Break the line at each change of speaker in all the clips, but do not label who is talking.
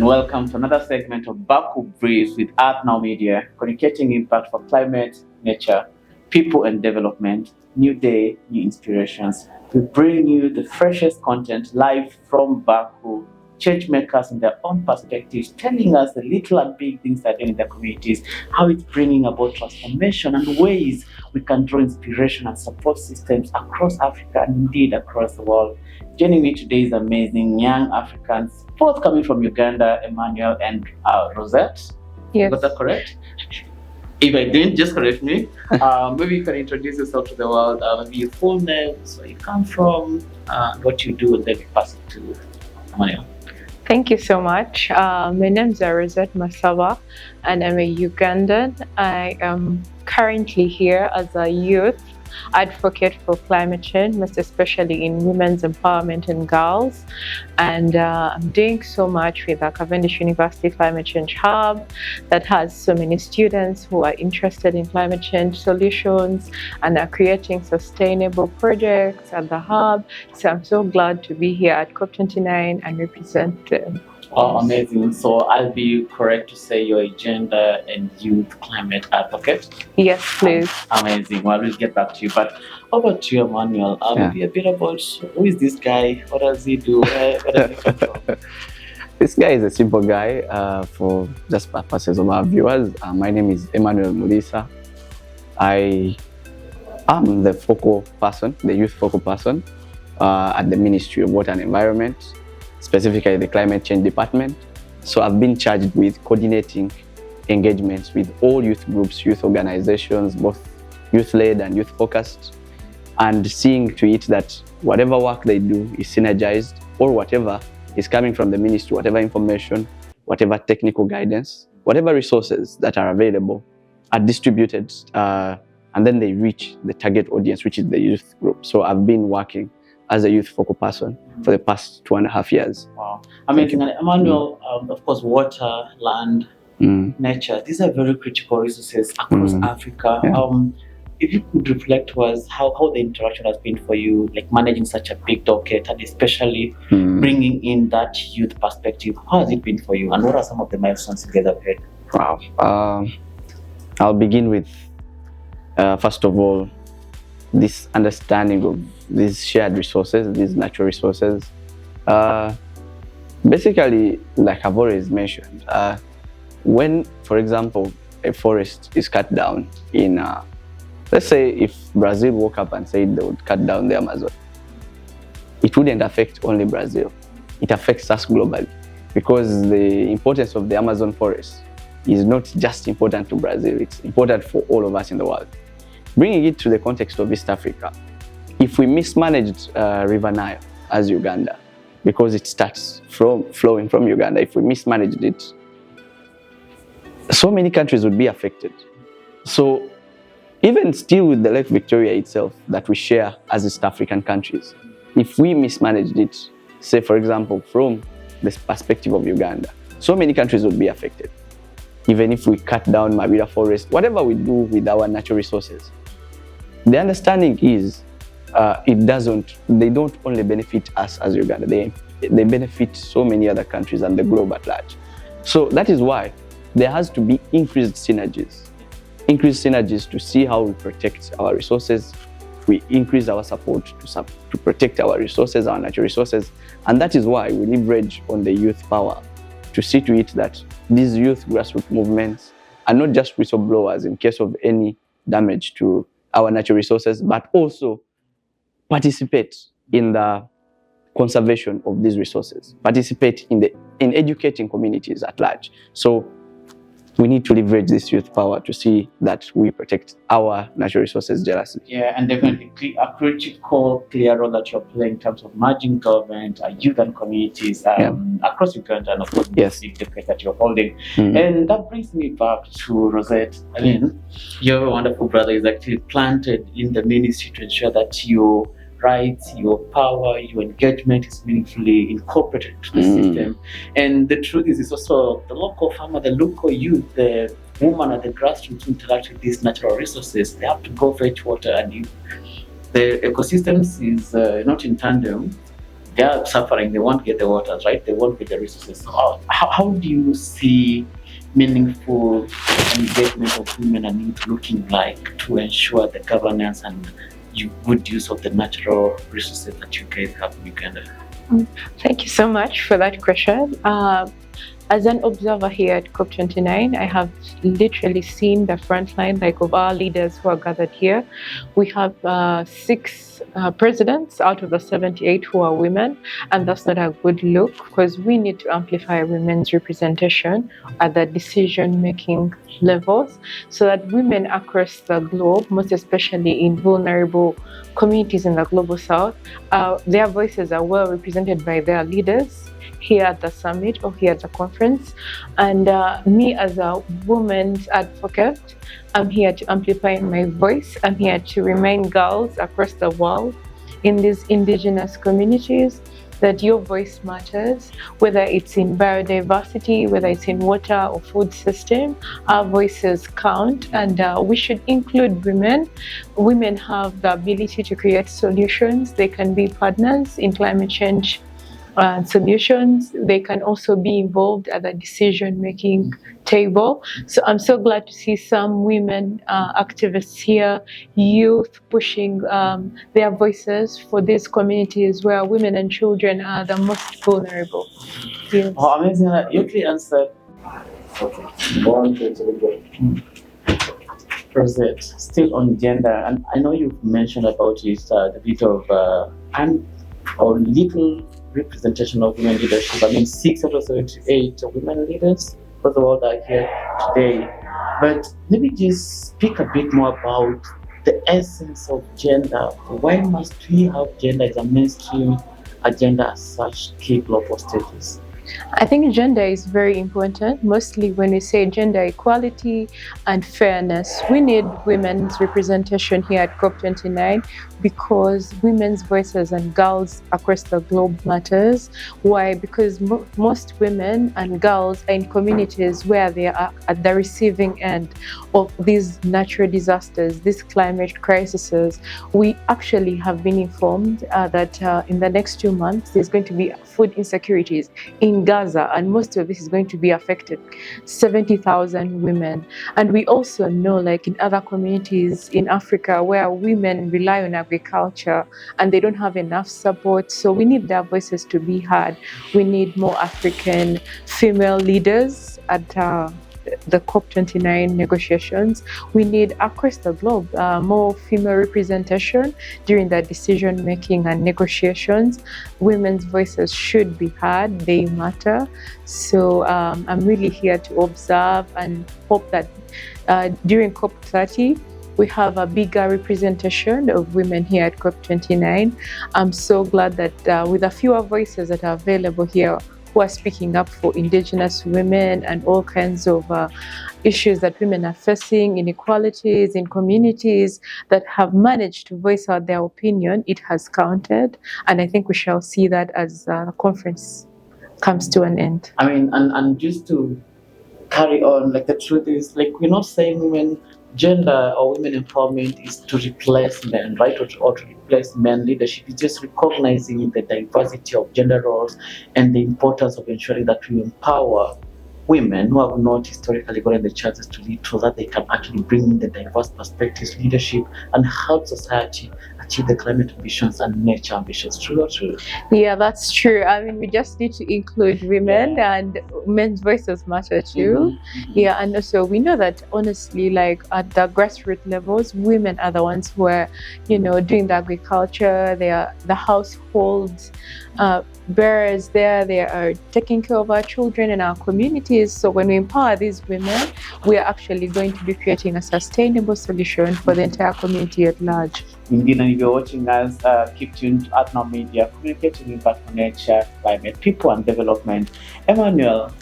welcome to another segment of Baku Briefs with Earth Now Media, communicating impact for climate, nature, people, and development. New day, new inspirations. We bring you the freshest content live from Baku, change makers in their own perspectives, telling us the little and big things that are in their communities, how it's bringing about transformation and ways we can draw inspiration and support systems across Africa and indeed across the world. Joining me today is amazing young Africans, both coming from Uganda, Emmanuel and Rosette.
Yes.
Got that correct? If I didn't, just correct me. Maybe you can introduce yourself to the world, maybe your full name, where you come from, what you do, and then we pass it to Emmanuel.
Thank you so much. My name is Rosette Masaba, and I'm a Ugandan. I am currently here as a youth advocate for climate change, most especially in women's empowerment and girls. And I'm doing so much with the Cavendish University Climate Change Hub that has so many students who are interested in climate change solutions and are creating sustainable projects at the hub. So I'm so glad to be here at COP29 and represent them.
Oh, amazing. So I'll be correct to say you're a gender and youth climate advocate?
Yes, please.
Amazing. Well, we'll get back to you. But over to you, Emmanuel. Maybe a bit about who is this guy? What does he do? Where does he come from?
This guy is a simple guy. For just purposes of our viewers, my name is Emmanuel Mulisa. I am the focal person, the youth focal person at the Ministry of Water and Environment, specifically the Climate Change Department. So I've been charged with coordinating engagements with all youth groups, youth organizations, both youth-led and youth-focused, and seeing to it that whatever work they do is synergized, or whatever is coming from the ministry, whatever information, whatever technical guidance, whatever resources that are available are distributed, and then they reach the target audience, which is the youth group. So I've been working as a youth focal person for the past 2.5 years.
Wow, amazing. And Emmanuel, of course, water, land, nature, these are very critical resources across Africa.
Yeah.
If you could reflect to us how the interaction has been for you, like managing such a big docket and especially bringing in that youth perspective, how has it been for you and what are some of the milestones you guys have had?
Wow. I'll begin with, first of all, this understanding of these shared resources, these natural resources. Basically, like I've always mentioned, when, for example, a forest is cut down in, let's say if Brazil woke up and said they would cut down the Amazon, it wouldn't affect only Brazil. It affects us globally because the importance of the Amazon forest is not just important to Brazil, it's important for all of us in the world. Bringing it to the context of East Africa, if we mismanaged River Nile as Uganda, because it starts flowing from Uganda, if we mismanaged it, so many countries would be affected. So even still with the Lake Victoria itself that we share as East African countries, if we mismanaged it, say for example, from the perspective of Uganda, so many countries would be affected. Even if we cut down Mabira forest, whatever we do with our natural resources, the understanding is they don't only benefit us as Uganda, they benefit so many other countries and the globe at large. So that is why there has to be increased synergies to see how we protect our resources. We increase our support to protect our resources, our natural resources, and that is why we leverage on the youth power to see to it that these youth grassroots movements are not just whistleblowers in case of any damage to our natural resources, but also participate in the conservation of these resources, participate in educating communities at large. So we need to leverage this youth power to see that we protect our natural resources jealously.
Yeah, and definitely a critical, clear role that you're playing in terms of merging government, youth and communities across Uganda, and of course the big debate that you're holding. And that brings me back to Rosette. I mean, your wonderful brother is actually planted in the ministry to ensure that your rights, your power, your engagement is meaningfully incorporated into the system. And the truth is, it's also the local farmer, the local youth, the woman at the grassroots who interact with these natural resources. They have to go fetch water, and the ecosystems is not in tandem. they are suffering. They won't get the waters, right? They won't get the resources. So how do you see meaningful engagement of women and youth looking like to ensure the governance and good use of the natural resources that you guys have in Uganda?
Thank you so much for that question. As an observer here at COP29, I have literally seen the front line, like of our leaders who are gathered here. We have 6 presidents out of the 78 who are women, and that's not a good look because we need to amplify women's representation at the decision-making levels so that women across the globe, most especially in vulnerable communities in the global south, their voices are well represented by their leaders here at the summit or here at the conference. And me as a woman's advocate, I'm here to amplify my voice. I'm here to remind girls across the world in these indigenous communities that your voice matters, whether it's in biodiversity, whether it's in water or food system, our voices count, and we should include women. Women have the ability to create solutions. They can be partners in climate change solutions. They can also be involved at the decision-making table. So I'm so glad to see some women activists here, youth pushing their voices for these communities where women and children are the most vulnerable. Yes.
Oh, amazing. You actually answered. Okay. Rosette, still on gender, and I know you've mentioned about it, the bit of or little representation of women leadership. I mean, 6 out of 78 women leaders for the world are here today. But let me just speak a bit more about the essence of gender. Why must we have gender as a mainstream agenda as such key global status?
I think gender is very important, mostly when we say gender equality and fairness. We need women's representation here at COP29 because women's voices and girls across the globe matters. Why? Because most women and girls are in communities where they are at the receiving end of these natural disasters, these climate crises. We actually have been informed that in the next 2 months, there's going to be food insecurities in Gaza, and most of this is going to be affected 70,000 women. And we also know, like in other communities in Africa where women rely on agriculture and they don't have enough support, so we need their voices to be heard. We need more African female leaders at the COP29 negotiations. We need across the globe more female representation during the decision making and negotiations. Women's voices should be heard, they matter. So I'm really here to observe and hope that during COP30 we have a bigger representation of women here at COP29. I'm so glad that with the fewer voices that are available here who are speaking up for indigenous women and all kinds of issues that women are facing, inequalities in communities that have managed to voice out their opinion, it has counted. And I think we shall see that as the conference comes to an end.
I mean, and just to carry on, like the truth is, like we're not saying women gender or women empowerment is to replace men, right? Or to replace men leadership. It's just recognizing the diversity of gender roles and the importance of ensuring that we empower women who have not historically gotten the chances to lead so that they can actually bring in the diverse perspectives, leadership, and help society achieve the climate ambitions and nature ambitions. True or true?
Yeah, that's true. I mean, we just need to include women and men's voices matter too. Yeah, and also we know that honestly, like at the grassroots levels, women are the ones who are, doing the agriculture, they are the households bearers there, they are taking care of our children and our communities. So when we empower these women, we are actually going to be creating a sustainable solution for the entire community at large.
Indeed, and if you're watching us, keep tuned to Atnam Media, communicating impact for nature, climate, people, and development. Emmanuel,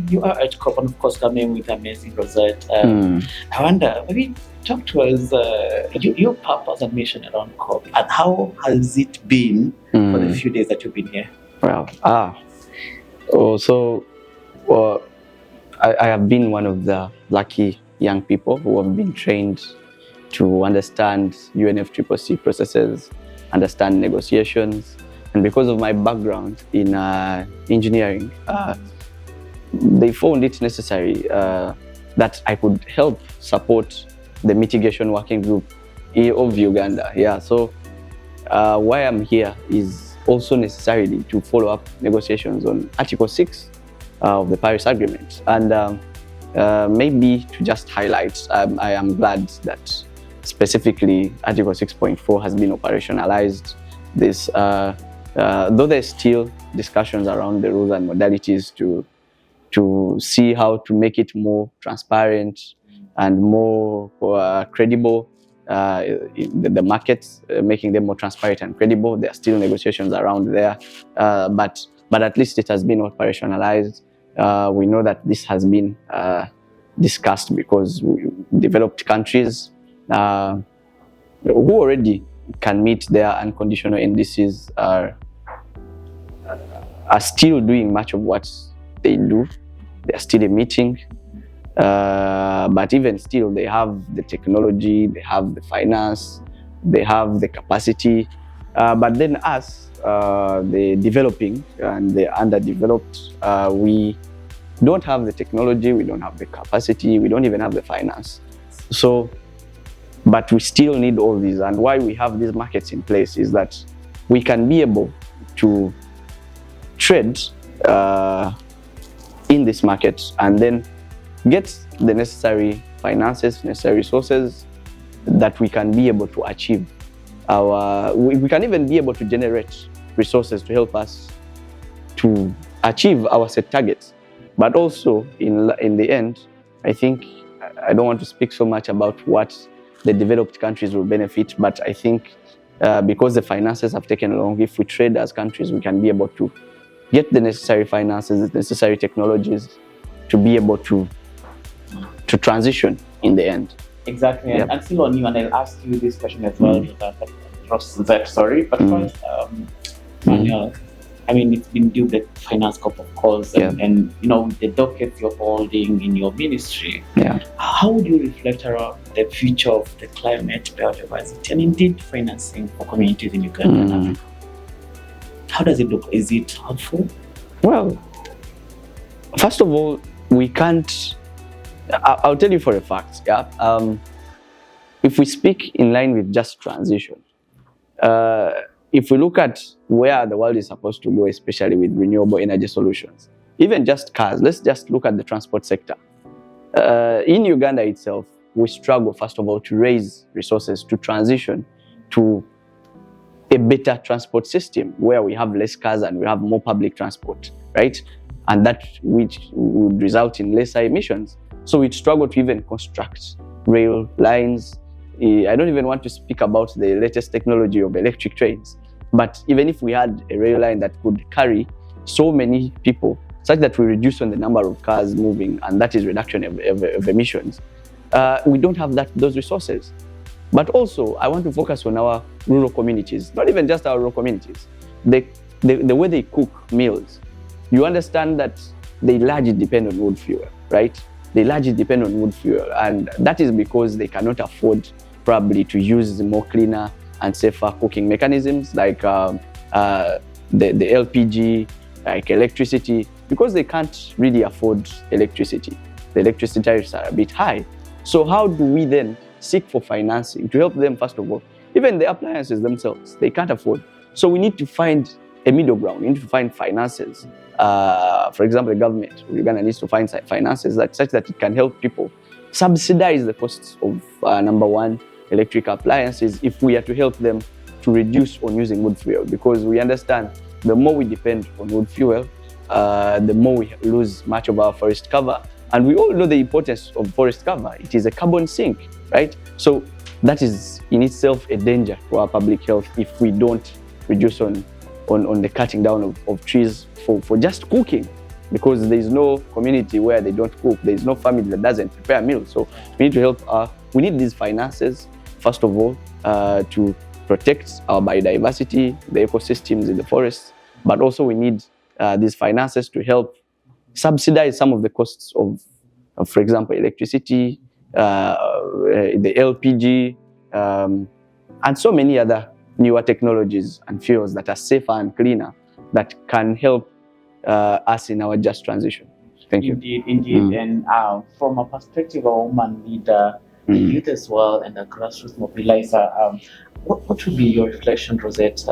you are at COP, and of course, coming with amazing Rosette. I wonder, maybe talk to us your purpose and mission around COP, and how has it been for the few days that you've been here?
Well, I have been one of the lucky young people who have been trained to understand UNFCCC processes, understand negotiations, and because of my background in engineering, they found it necessary that I could help support the mitigation working group of Uganda. Yeah, so why I'm here is also necessarily to follow up negotiations on Article 6 of the Paris Agreement. And maybe to just highlight, I am glad that specifically Article 6.4 has been operationalized. This, though there's still discussions around the rules and modalities to see how to make it more transparent and more credible, the markets, making them more transparent and credible. There are still negotiations around there, but at least it has been operationalized. We know that this has been discussed because developed countries who already can meet their unconditional indices are still doing much of what they do. They are still emitting, but even still, they have the technology, they have the finance, they have the capacity. But then us, the developing and the underdeveloped, we don't have the technology, we don't have the capacity, we don't even have the finance. So, but we still need all these. And why we have these markets in place is that we can be able to trade in this market and then get the necessary finances, necessary resources that we can be able to achieve we can even be able to generate resources to help us to achieve our set targets. But also in the end, I think I don't want to speak so much about what the developed countries will benefit, but I think because the finances have taken long, if we trade as countries, we can be able to get the necessary finances, the necessary technologies to be able to transition in the end.
Exactly.
Yep.
And still on you, and I'll ask you this question as well. Sorry, but first, Manuel, I mean, it's been due the finance couple of calls, and you know, the dockets you're holding in your ministry.
Yeah.
How would you reflect around the future of the climate biodiversity and indeed financing for communities in Uganda and Africa? How does it look? Is it helpful?
Well, first of all, we can't. I'll tell you for a fact. Yeah. If we speak in line with just transition, if we look at where the world is supposed to go, especially with renewable energy solutions, even just cars, let's just look at the transport sector. In Uganda itself, we struggle, first of all, to raise resources to transition to a better transport system where we have less cars and we have more public transport, right? And that which would result in lesser emissions. So we struggle to even construct rail lines. I don't even want to speak about the latest technology of electric trains. But even if we had a rail line that could carry so many people, such that we reduce on the number of cars moving, and that is reduction of emissions, we don't have those resources. But also, I want to focus on our rural communities, not even just our rural communities. The way they cook meals, you understand that they largely depend on wood fuel, right? They largely depend on wood fuel, and that is because they cannot afford probably to use more cleaner and safer cooking mechanisms like the LPG, like electricity, because they can't really afford electricity. The electricity tariffs are a bit high. So how do we then seek for financing to help them, first of all? Even the appliances themselves, they can't afford. So we need to find a middle ground. We need to find finances. For example, the government, Uganda needs to find finances such that it can help people subsidize the costs of, number one, electric appliances, if we are to help them to reduce on using wood fuel. Because we understand the more we depend on wood fuel, the more we lose much of our forest cover. And we all know the importance of forest cover. It is a carbon sink, right? So that is in itself a danger to our public health if we don't reduce on the cutting down of trees for just cooking, because there is no community where they don't cook. There is no family that doesn't prepare meals. So we need to help. We need these finances, first of all, to protect our biodiversity, the ecosystems in the forests, but also we need these finances to help subsidize some of the costs of for example, electricity, the LPG, and so many other newer technologies and fuels that are safer and cleaner that can help us in our just transition. Thank you.
Indeed. And from a perspective of a woman leader, a youth as well, and a grassroots mobilizer, what would be your reflection, Rosette?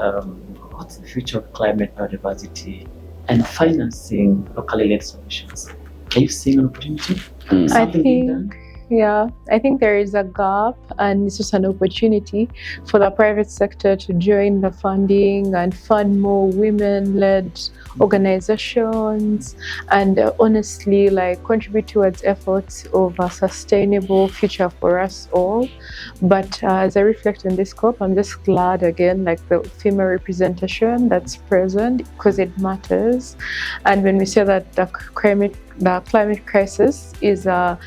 What's the future of climate biodiversity and financing locally led solutions? Are you seeing an opportunity?
I think there is a gap, and it's just an opportunity for the private sector to join the funding and fund more women-led organizations, and honestly, like, contribute towards efforts of a sustainable future for us all. But as I reflect on this scope, I'm just glad again, like, the female representation that's present, because it matters. And when we say that the climate crisis is not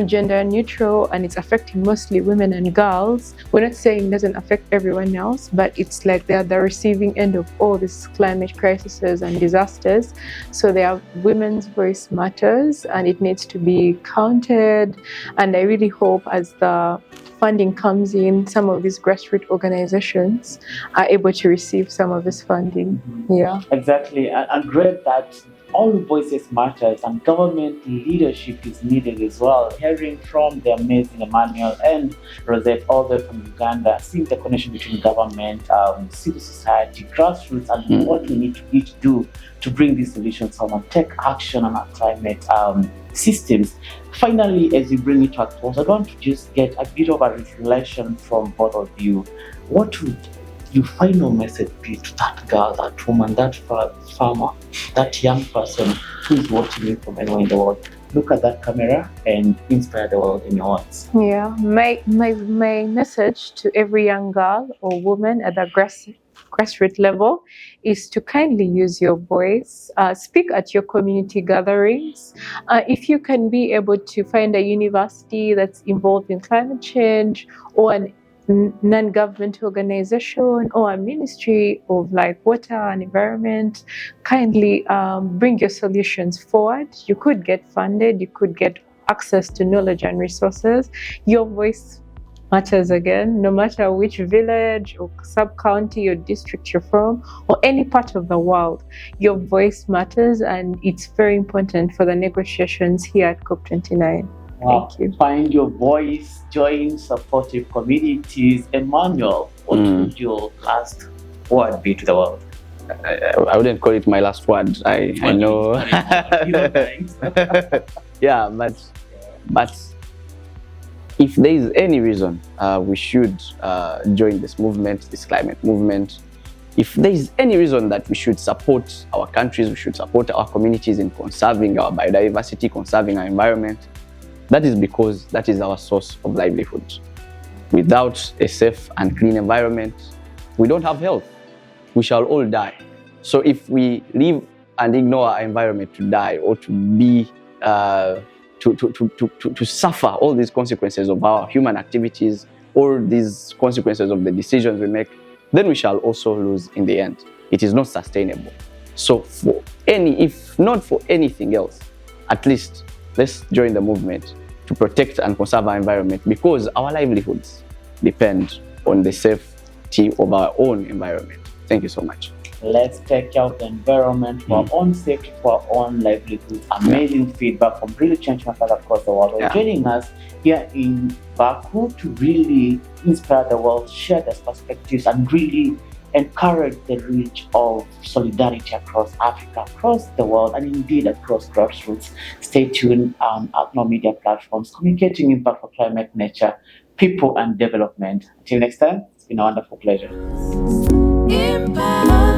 gender neutral and it's affecting mostly women and girls, we're not saying it doesn't affect everyone else, but it's like they're the receiving end of all these climate crises and disasters. So their women's voice matters, and it needs to be counted. And I really hope, as the funding comes in, some of these grassroots organizations are able to receive some of this funding. Yeah,
exactly. And great that all voices matters, and government leadership is needed as well. Hearing from the amazing Emmanuel and Rosette, all the way from Uganda, seeing the connection between government, civil society, grassroots, and what we need to each do to bring these solutions home and take action on our climate systems. Finally, as you bring it to a close, I want to just get a bit of a reflection from both of you. What would your final message be to that girl, that woman, that farmer, that young person who is watching you from anywhere in the world? Look at that camera and inspire the world in your words.
Yeah, my message to every young girl or woman at the grassroots level is to kindly use your voice. Speak at your community gatherings. If you can be able to find a university that's involved in climate change, or an non-government organization, or a ministry of like water and environment, kindly bring your solutions forward. You could get funded, you could get access to knowledge and resources. Your voice matters again, no matter which village or sub-county or district you're from, or any part of the world. Your voice matters, and it's very important for the negotiations here at COP29.
Wow.
Thank you.
Find your voice, join supportive communities. Emmanuel, what would your last word be to the world?
I wouldn't call it my last word. I know. Yeah, but if there is any reason we should join this movement, this climate movement, if there is any reason that we should support our countries, we should support our communities in conserving our biodiversity, conserving our environment, that is because that is our source of livelihood. Without a safe and clean environment, we don't have health. We shall all die. So if we live and ignore our environment to die, or to be to suffer all these consequences of our human activities, or these consequences of the decisions we make, then we shall also lose in the end. It is not sustainable. So if not for anything else, at least let's join the movement to protect and conserve our environment, because our livelihoods depend on the safety of our own environment. Thank you so much.
Let's take care of the environment for our own safety, for our own livelihood. Amazing feedback from really change makers across the world. Joining us here in Baku to really inspire the world, share their perspectives, and really encourage the reach of solidarity across Africa, across the world, and indeed across grassroots. Stay tuned on our media platforms, communicating impact for climate, nature, people, and development. Until next time, it's been a wonderful pleasure. Impact.